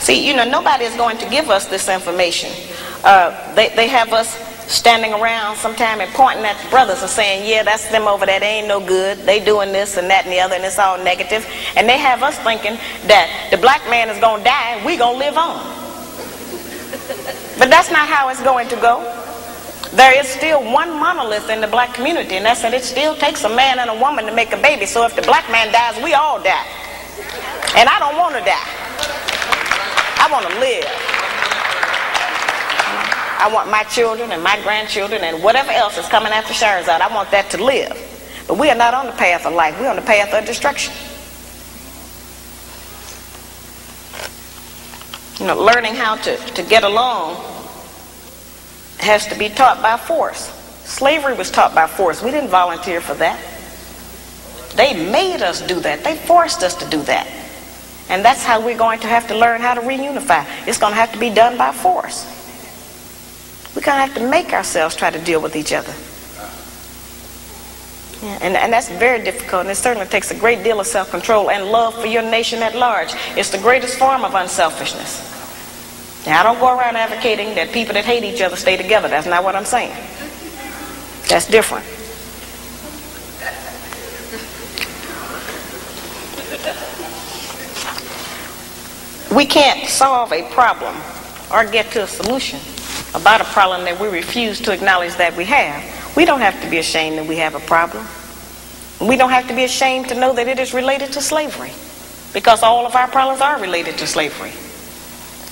See, nobody is going to give us this information. They have us standing around sometime and pointing at the brothers and saying, yeah, that's them over there, they ain't no good, they doing this and that and the other, and it's all negative. And they have us thinking that the black man is going to die and we going to live on. But that's not how it's going to go. There is still one monolith in the black community, and that's that it still takes a man and a woman to make a baby. So if the black man dies, we all die. And I don't want to die. I want to live. I want my children and my grandchildren and whatever else is coming after Shahrazad, I want that to live. But we are not on the path of life. We're on the path of destruction. Learning how to get along has to be taught by force. Slavery was taught by force. We didn't volunteer for that. They made us do that. They forced us to do that. And that's how we're going to have to learn how to reunify. It's going to have to be done by force. We're going to have to make ourselves try to deal with each other. Yeah, and that's very difficult, and it certainly takes a great deal of self-control and love for your nation at large. It's the greatest form of unselfishness. Now, I don't go around advocating that people that hate each other stay together. That's not what I'm saying. That's different. We can't solve a problem or get to a solution about a problem that we refuse to acknowledge that we have. We don't have to be ashamed that we have a problem. We don't have to be ashamed to know that it is related to slavery, because all of our problems are related to slavery.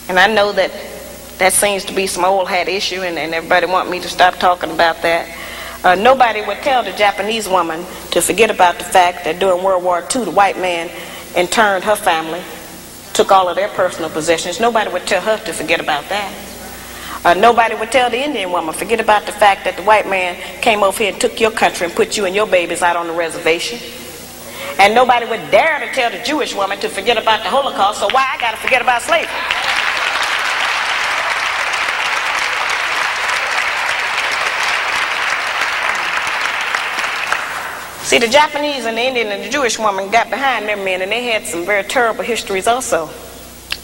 And I know that that seems to be some old hat issue, and everybody want me to stop talking about that. Nobody would tell the Japanese woman to forget about the fact that during World War II, the white man interned her family, took all of their personal possessions. Nobody would tell her to forget about that. Nobody would tell the Indian woman, forget about the fact that the white man came over here and took your country and put you and your babies out on the reservation. And nobody would dare to tell the Jewish woman to forget about the Holocaust, so why I got to forget about slavery? See, the Japanese and the Indian and the Jewish woman got behind their men, and they had some very terrible histories also.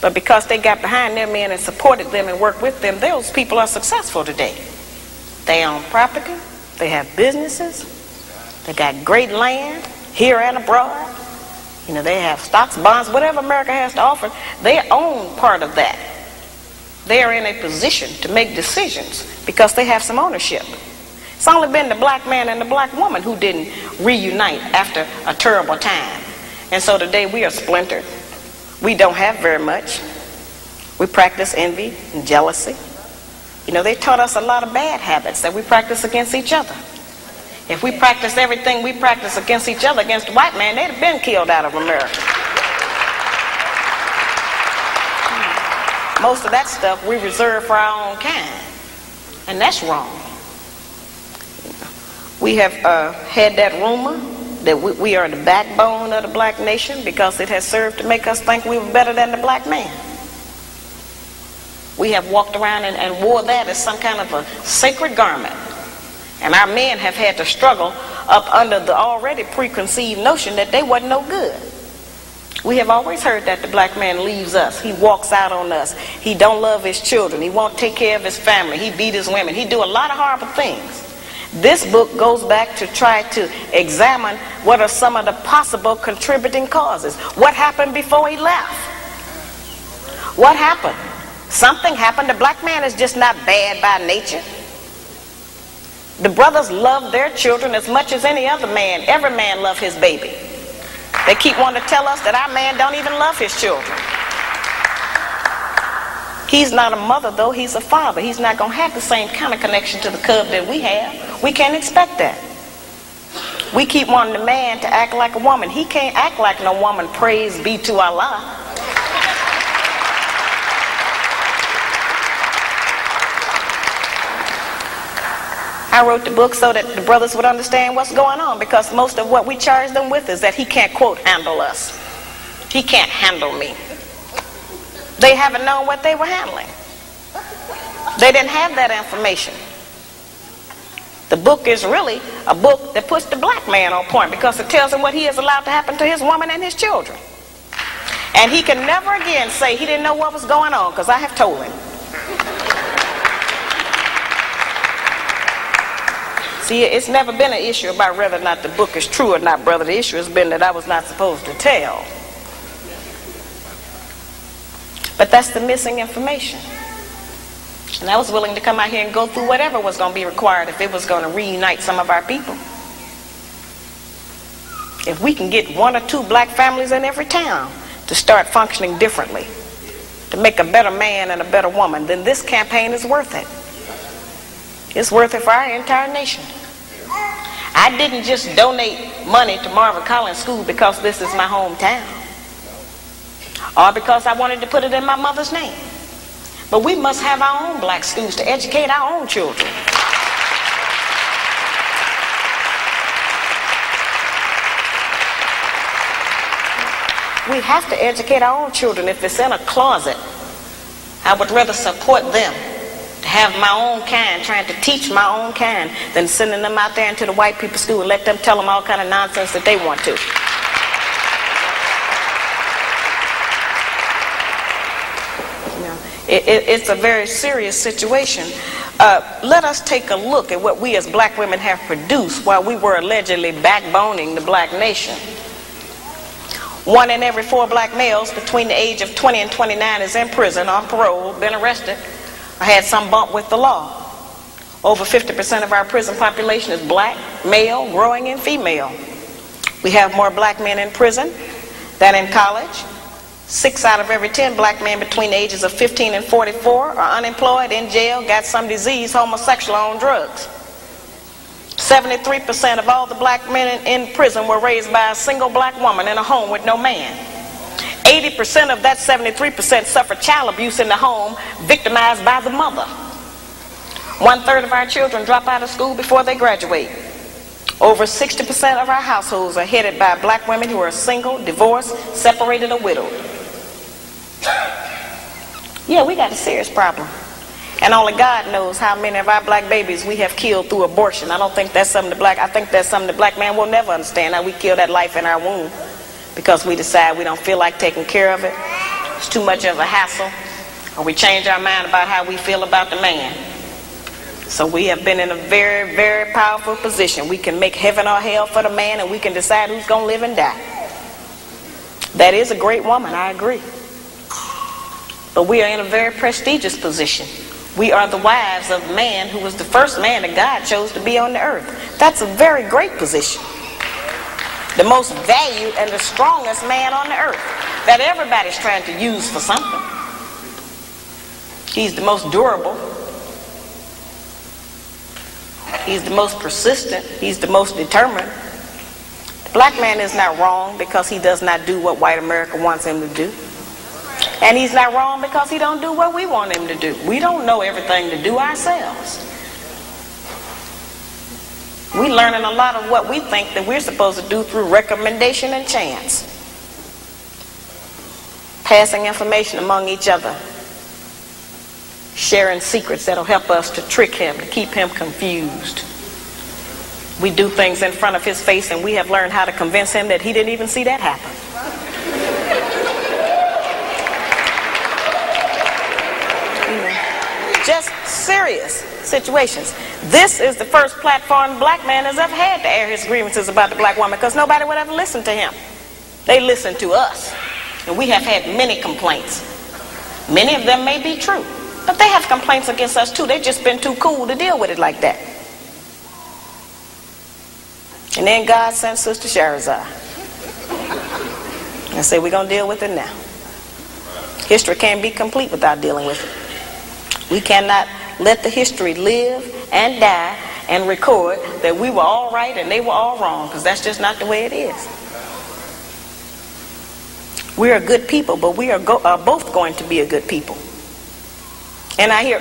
But because they got behind their men and supported them and worked with them, those people are successful today. They own property, they have businesses, they got great land here and abroad. They have stocks, bonds, whatever America has to offer, they own part of that. They are in a position to make decisions because they have some ownership. It's only been the black man and the black woman who didn't reunite after a terrible time. And so today we are splintered. We don't have very much. We practice envy and jealousy. They taught us a lot of bad habits that we practice against each other. If we practice everything we practice against each other against the white man, they'd have been killed out of America. Most of that stuff we reserve for our own kind. And that's wrong. We have had that rumor that we are the backbone of the black nation because it has served to make us think we were better than the black man. We have walked around and wore that as some kind of a sacred garment. And our men have had to struggle up under the already preconceived notion that they wasn't no good. We have always heard that the black man leaves us. He walks out on us. He don't love his children. He won't take care of his family. He beat his women. He do a lot of horrible things. This book goes back to try to examine what are some of the possible contributing causes. What happened before he left? What happened? Something happened. The black man is just not bad by nature. The brothers love their children as much as any other man. Every man loves his baby. They keep wanting to tell us that our man don't even love his children. He's not a mother, though. He's a father. He's not going to have the same kind of connection to the cub that we have. We can't expect that. We keep wanting the man to act like a woman. He can't act like no woman. Praise be to Allah. I wrote the book so that the brothers would understand what's going on, because most of what we charge them with is that he can't, quote, handle us. He can't handle me. They haven't known what they were handling. They didn't have that information. The book is really a book that puts the black man on point, because it tells him what he has allowed to happen to his woman and his children. And he can never again say he didn't know what was going on, because I have told him. See, it's never been an issue about whether or not the book is true or not, brother. The issue has been that I was not supposed to tell. But that's the missing information. And I was willing to come out here and go through whatever was going to be required if it was going to reunite some of our people. If we can get 1 or 2 black families in every town to start functioning differently, to make a better man and a better woman, then this campaign is worth it. It's worth it for our entire nation. I didn't just donate money to Marvin Collins School because this is my hometown, or because I wanted to put it in my mother's name. But we must have our own black schools to educate our own children. We have to educate our own children. If it's in a closet, I would rather support them to have my own kind, trying to teach my own kind, than sending them out there into the white people's school and let them tell them all kind of nonsense that they want to. It's a very serious situation. Let us take a look at what we as black women have produced while we were allegedly backboning the black nation. 1 in every 4 black males between the age of 20 and 29 is in prison, on parole, been arrested, or had some bump with the law. Over 50% of our prison population is black, male, growing, and female. We have more black men in prison than in college. 6 out of every 10 black men between the ages of 15 and 44 are unemployed, in jail, got some disease, homosexual, on drugs. 73% of all the black men in prison were raised by a single black woman in a home with no man. 80% of that 73% suffered child abuse in the home, victimized by the mother. 1/3 of our children drop out of school before they graduate. Over 60% of our households are headed by black women who are single, divorced, separated, or widowed. Yeah, we got a serious problem. And only God knows how many of our black babies we have killed through abortion. I don't think that's something I think that's something the black man will never understand, how we kill that life in our womb because we decide we don't feel like taking care of it. It's too much of a hassle. Or we change our mind about how we feel about the man. So we have been in a very, very powerful position. We can make heaven or hell for the man, and we can decide who's going to live and die. That is a great woman, I agree. But we are in a very prestigious position. We are the wives of man who was the first man that God chose to be on the earth. That's a very great position. The most valued and the strongest man on the earth that everybody's trying to use for something. He's the most durable. He's the most persistent. He's the most determined. The black man is not wrong because he does not do what white America wants him to do. And he's not wrong because he don't do what we want him to do. We don't know everything to do ourselves. We're learning a lot of what we think that we're supposed to do through recommendation and chance. Passing information among each other. Sharing secrets that'll help us to trick him, to keep him confused. We do things in front of his face, and we have learned how to convince him that he didn't even see that happen. Just serious situations. This is the first platform the black man has ever had to air his grievances about the black woman, because nobody would ever listen to him. They listen to us. And we have had many complaints. Many of them may be true, but they have complaints against us too. They've just been too cool to deal with it like that. And then God sent Sister Shahrazad and said, we're going to deal with it now. History can't be complete without dealing with it. We cannot let the history live and die and record that we were all right and they were all wrong, because that's just not the way it is. We are good people, but we are both going to be a good people. And I hear